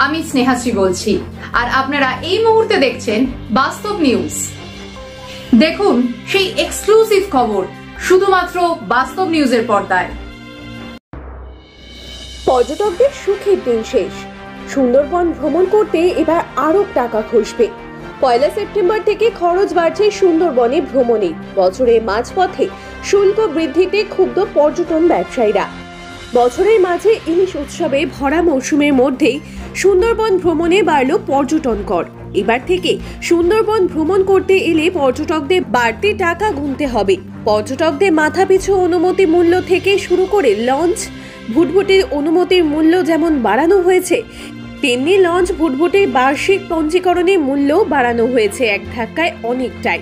আমি স্নেহাশ্রী বলছি, আর আপনারা এই মুহূর্তে দেখছেন বাস্তব নিউজ। দেখুন সেই এক্সক্লুসিভ খবর শুধুমাত্র বাস্তব নিউজের পর্দায়। পর্যটকদের সুখের দিন শেষ। সুন্দরবন ভ্রমণ করতে এবার আরো টাকা খসবে। 1 সেপ্টেম্বর থেকে খরচ বাড়ছে সুন্দরবনে ভ্রমণে। বছরের মাঝপথে শুল্ক বৃদ্ধিতে ক্ষুব্ধ পর্যটন ব্যবসায়ীরা। বছরের মাঝে ইলিশ উৎসবে ভরা মৌসুমের মধ্যেই সুন্দরবন ভ্রমণে বাড়ল পর্যটন কর। এবার থেকে সুন্দরবন ভ্রমণ করতে এলে পর্যটকদের বাড়তি টাকা গুনতে হবে। পর্যটকদের মাথাপিছু অনুমতি মূল্য থেকে শুরু করে লঞ্চ ভুটভুটির অনুমতির মূল্য যেমন বাড়ানো হয়েছে, তেমনি লঞ্চ ভুটভুটির বার্ষিক পঞ্জীকরণের মূল্য বাড়ানো হয়েছে এক ধাক্কায় অনেকটাই।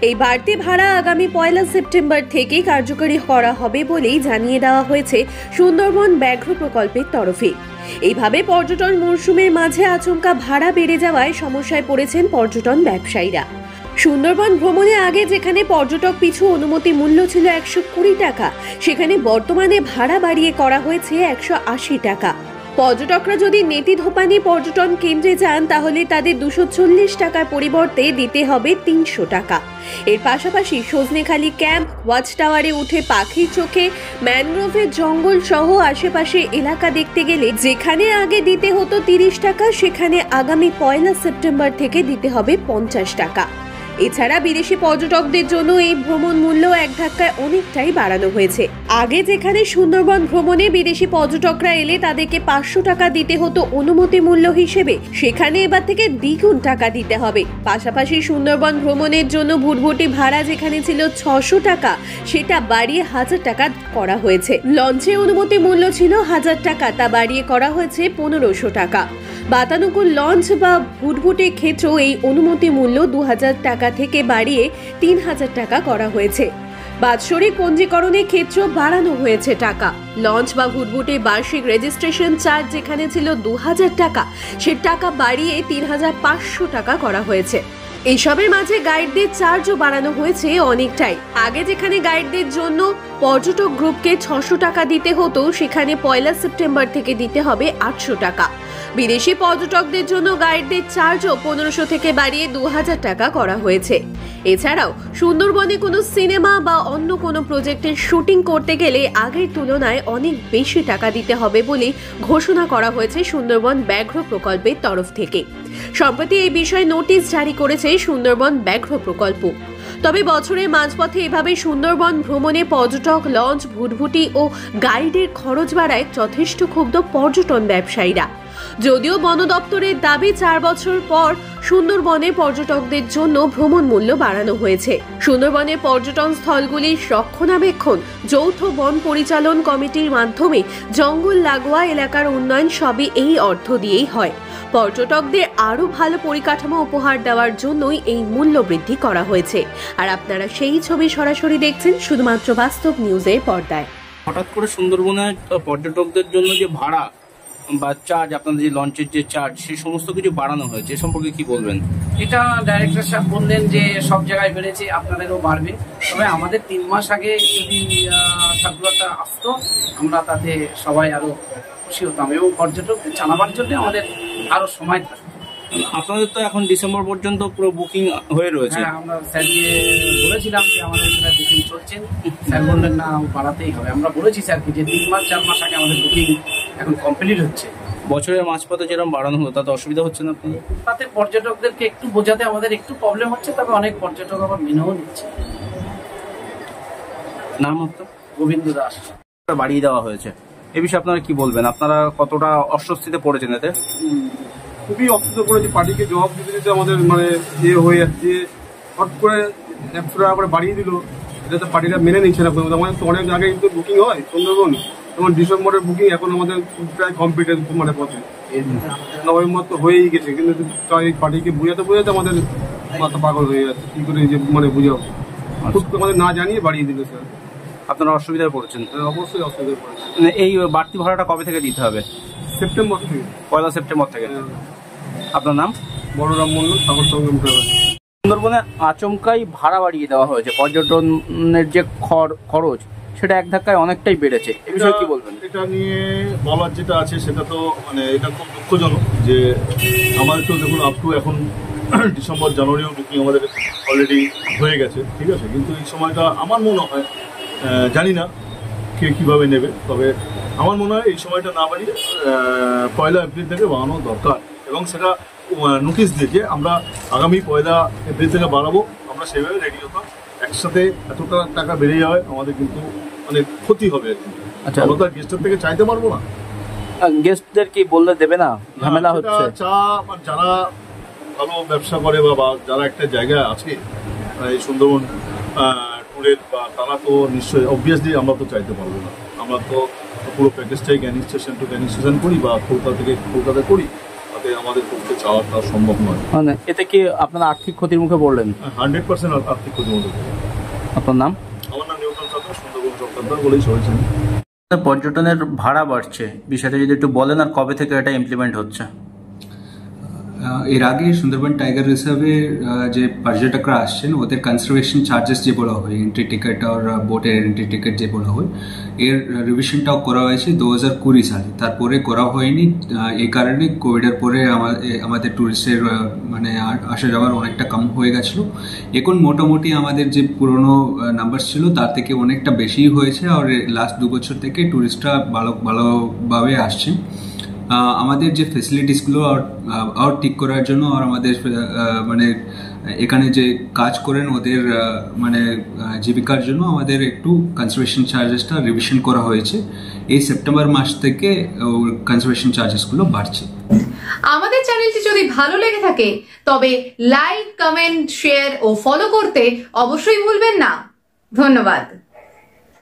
এই বাড়তি ভাড়া আগামী 1 সেপ্টেম্বর থেকে কার্যকরী করা হবে বলেই জানিয়ে দেওয়া হয়েছে সুন্দরবন ব্যাঘ্র প্রকল্পের তরফে। এইভাবে পর্যটন মরশুমের মাঝে আচমকা ভাড়া বেড়ে যাওয়ায় সমস্যায় পড়েছেন পর্যটন ব্যবসায়ীরা। সুন্দরবন ভ্রমণে আগে যেখানে পর্যটক পিছু অনুমতি মূল্য ছিল 120 টাকা, সেখানে বর্তমানে ভাড়া বাড়িয়ে করা হয়েছে 180 টাকা। পর্যটকরা যদি নেতিধোপানি পর্যটন কেন্দ্রে যান তাহলে তাদের 240 টাকার পরিবর্তে দিতে হবে 300 টাকা। এর পাশাপাশি সজনেখালি ক্যাম্প, ওয়াচ টাওয়ারে উঠে পাখির চোখে, ম্যানগ্রোভের জঙ্গল সহ আশেপাশে এলাকা দেখতে গেলে যেখানে আগে দিতে হতো 30 টাকা, সেখানে আগামী 1 সেপ্টেম্বর থেকে দিতে হবে 50 টাকা। এছাড়া বিদেশি পর্যটকদের জন্য এই ভ্রমণ মূল্য এক ধাক্কায় অনেকটাই বাড়ানো হয়েছে। আগে যেখানে সুন্দরবন ভ্রমণে বিদেশি পর্যটকরা এলে তাদেরকে 500 টাকা দিতে হতো অনুমতি মূল্য হিসেবে, সেখানে এবার থেকে দ্বিগুণ টাকা দিতে হবে। পাশাপাশি সুন্দরবন ভ্রমণের জন্য ভুটভুটি ভাড়া যেখানে ছিল 600 টাকা, সেটা বাড়িয়ে 1000 টাকা করা হয়েছে। লঞ্চে অনুমতি মূল্য ছিল 1000 টাকা, তা বাড়িয়ে করা হয়েছে 1500 টাকা। বাতানুকুল লঞ্চ বা ভুটভুটির ক্ষেত্রেও এই অনুমতি মূল্য 2000 টাকা থেকে বাড়িয়ে 3000 টাকা করা হয়েছে। বাৎসরিক পঞ্জীকরণের ক্ষেত্রেও বাড়ানো হয়েছে টাকা। লঞ্চ বা ভুটভুটির বার্ষিক রেজিস্ট্রেশন চার্জ যেখানে ছিল 2000 টাকা, সে টাকা বাড়িয়ে 3500 টাকা করা হয়েছে। এইসবের মাঝে গাইডদের চার্জও বাড়ানো হয়েছে অনেকটাই। আগে যেখানে গাইডদের জন্য পর্যটক গ্রুপকে 600 টাকা দিতে হতো, সেখানে 1 সেপ্টেম্বর থেকে দিতে হবে 800 টাকা। বিদেশি পর্যটকদের জন্য গাইডদের চার্জও 1500 থেকে বাড়িয়ে 2000 টাকা করা হয়েছে। এছাড়াও সুন্দরবনে কোনো সিনেমা বা অন্য কোনো প্রজেক্টের শুটিং করতে গেলে আগের তুলনায় অনেক বেশি টাকা দিতে হবে বলে ঘোষণা করা হয়েছে সুন্দরবন ব্যাঘ্র প্রকল্পের তরফ থেকে। সম্প্রতি এই বিষয়ে নোটিশ জারি করেছে সুন্দরবন ব্যাঘ্র প্রকল্প। তবে বছরের মাঝপথে এভাবে সুন্দরবন ভ্রমণে পর্যটক, লঞ্চ, ভুটভুটি ও গাইডের খরচ বাড়ায় যথেষ্ট ক্ষুব্ধ পর্যটন ব্যবসায়ীরা। যদিও বন দপ্তরের দাবি 4 বছর পর সুন্দরবনে পর্যটকদের জন্য ভ্রমণ মূল্য বাড়ানো হয়েছে। সুন্দরবনের পর্যটন স্থলগুলির রক্ষণাবেক্ষণ যৌথ বন পরিচালন কমিটির মাধ্যমে জঙ্গল লাগোয়া এলাকার উন্নয়ন সবই এই অর্থ দিয়েই হয়। পর্যটকদের আরো ভালো পরিকাঠামো উপহার দেওয়ার জন্যই এই মূল্য বৃদ্ধি করা হয়েছে। আর আপনারা সেই ছবি সরাসরি দেখছেন শুধুমাত্র বাস্তব নিউজের পর্দায়। হঠাৎ করে সুন্দরবনে পর্যটকদের জন্য যে ভাড়া বা চার্জ, আপনাদের যে লঞ্চের যে চার্জ, সেই সমস্ত কিছু বাড়ানো হয়েছে, এ সম্পর্কে কি বলবেন? এটা ডাইরেক্টর সাহেব বললেন যে সব জায়গায় বেড়েছে, আপনাদেরও বাড়বে। তবে আমাদের 3 মাস আগে যদি সার্কুলারটা আসতো, আমরা তাতে সবাই আরো খুশি হতাম এবং পর্যটকদের জানাবার জন্য আমাদের আরো সময় থাকবে। আপনাদের তো এখন ডিসেম্বর পর্যন্ত পুরো বুকিং হয়ে রয়েছে। হ্যাঁ, আমরা স্যারকে বলেছিলাম যে আমাদের এখানে বুকিং চলছে। স্যার বললেন না, বাড়াতেই হবে। আমরা বলেছি স্যারকে যে 3 মাস 4 মাস আগে আমাদের বুকিং এখন কমপ্লিট হচ্ছে। বছরের মাঝপথে যেরকম বাড়ানো হলো তাতে অসুবিধা হচ্ছে না আপনাদের? তাতে পর্যটকদেরকে একটু বোঝাতে আমাদের একটু প্রবলেম হচ্ছে, তবে অনেক পর্যটক আবার মেনেও নিচ্ছে। নাম আপনার? গোবিন্দ দাস। বাড়িয়ে দেওয়া হয়েছে, এ বিষয়ে আপনারা কি বলবেন? আপনারা কতটা অস্বস্তিতে পড়েছেন এতে? খুবই অসুবিধা করেছে। পার্টিকে জবাব দিতে দিতে আমাদের মানে হয়ে যাচ্ছে। হট করে 100 টাকা করে বাড়িয়ে দিল, এটা তো পার্টিরা মেনে নিচ্ছে না। আমাদের তো অনেক আগে কিন্তু বুকিং হয় সুন্দরবন, যেমন ডিসেম্বরের বুকিং এখন আমাদের প্রায় কমপ্লিট মানে পথে। নভেম্বর তো হয়েই গেছে, কিন্তু পার্টিকে বোঝাতে আমাদের মাথা পাগল হয়ে যাচ্ছে। কি করে যে মানে বুঝাবো, আমাদের না জানিয়ে বাড়িয়ে দিল স্যার। আপনারা অসুবিধায় পড়েছেন? অবশ্যই অসুবিধায় পড়েছেন। এই বাড়তি ভাড়াটা কবে থেকে দিতে হবে? সেপ্টেম্বর থেকে। 1 সেপ্টেম্বর থেকে। আপনার নাম? বড়রাম মন্ডল, সাগর সঙ্গম ট্রাভেল। সুন্দরবনে আচমকাই ভাড়া বাড়িয়ে দেওয়া হয়েছে। পর্যটনের যে খরচ, সেটা এক ধাক্কায় অনেকটাই বেড়েছে, এই বিষয়ে কি বলবেন? এটা নিয়ে বলার যেটা আছে সেটা তো মানে এটা খুব দুঃখজনক যে আমাদের তো দেখুন আপ টু এখন ডিসেম্বর জানুয়ারিও বুকিং আমাদের অলরেডি হয়ে গেছে, ঠিক আছে, কিন্তু এই সময়টা আমার মনে হয় জানি না কে কীভাবে নেবে, তবে আমার মনে হয় এই সময়টা না বাড়িয়ে 1 এপ্রিল থেকে বাড়ানো দরকার এবং সেটা নোটিশ দিয়ে যে আমরা আগামী 1 এপ্রিল থেকে বাড়াবো, আমরা সেভাবে রেডি হতাম। একসাথে এতটা টাকা বেড়ে যাওয়ায় আমাদের কিন্তু অনেক ক্ষতি হবে আর কি। আচ্ছা, আমরা তো আর গেস্টের থেকে চাইতে পারবো না। গেস্টদের কি বললে দেবে না, ঝামেলা হচ্ছে? যারা ভালো ব্যবসা করে বা যারা একটা জায়গায় আছে এই সুন্দরবন ট্যুরের, বা তারা তো নিশ্চয়ই অবভিয়াসলি আমরা তো চাইতে পারবো না। আমরা তো পুরো প্যাকেজটাই Canning station to Canning station করি বা কলকাতা থেকে কলকাতা করি, তাতে আমাদের পক্ষে চাওয়াটা সম্ভব নয়। মানে এতে কি আপনারা আর্থিক ক্ষতির মুখে পড়লেন? 100% আর্থিক ক্ষতির মধ্যে। আপনার নাম? আমার নাম নিউটন সরকার, সুন্দরবন সরকার বলেই সবাই জানেন। পর্যটনের ভাড়া বাড়ছে, বিষয়টা যদি একটু বলেন, আর কবে থেকে এটা ইমপ্লিমেন্ট হচ্ছে? এর আগে সুন্দরবন টাইগার রিজার্ভে যে পর্যটকরা আসছেন ওদের কনজারভেশন চার্জেস যে বলা হয়, এন্ট্রি টিকিট আর বোটের এন্ট্রি টিকিট যে বলা হয়, এর রিভিশনটাও করা হয়েছে 2020 সালে, তারপরে করা হয়নি। এই কারণে কোভিডের পরে আমাদের ট্যুরিস্টের মানে আসা যাওয়ার অনেকটা কম হয়ে গেছিলো। এখন মোটামুটি আমাদের যে পুরনো নাম্বার ছিল তার থেকে অনেকটা বেশি হয়েছে, আর লাস্ট 2 বছর থেকে ট্যুরিস্টরা ভালোভাবে আসছেন। আমাদের যে ফেসিলিটিসগুলো আর ঠিক করার জন্য, আর আমাদের মানে এখানে যে কাজ করেন ওদের মানে জীবিকার জন্য আমাদের একটু কনজারভেশন চার্জেসটা রিভিশন করা হয়েছে। এই সেপ্টেম্বর মাস থেকে কনজারভেশন চার্জেসগুলো বাড়ছে। আমাদের চ্যানেলটি যদি ভালো লেগে থাকে তবে লাইক, কমেন্ট, শেয়ার ও ফলো করতে অবশ্যই ভুলবেন না। ধন্যবাদ।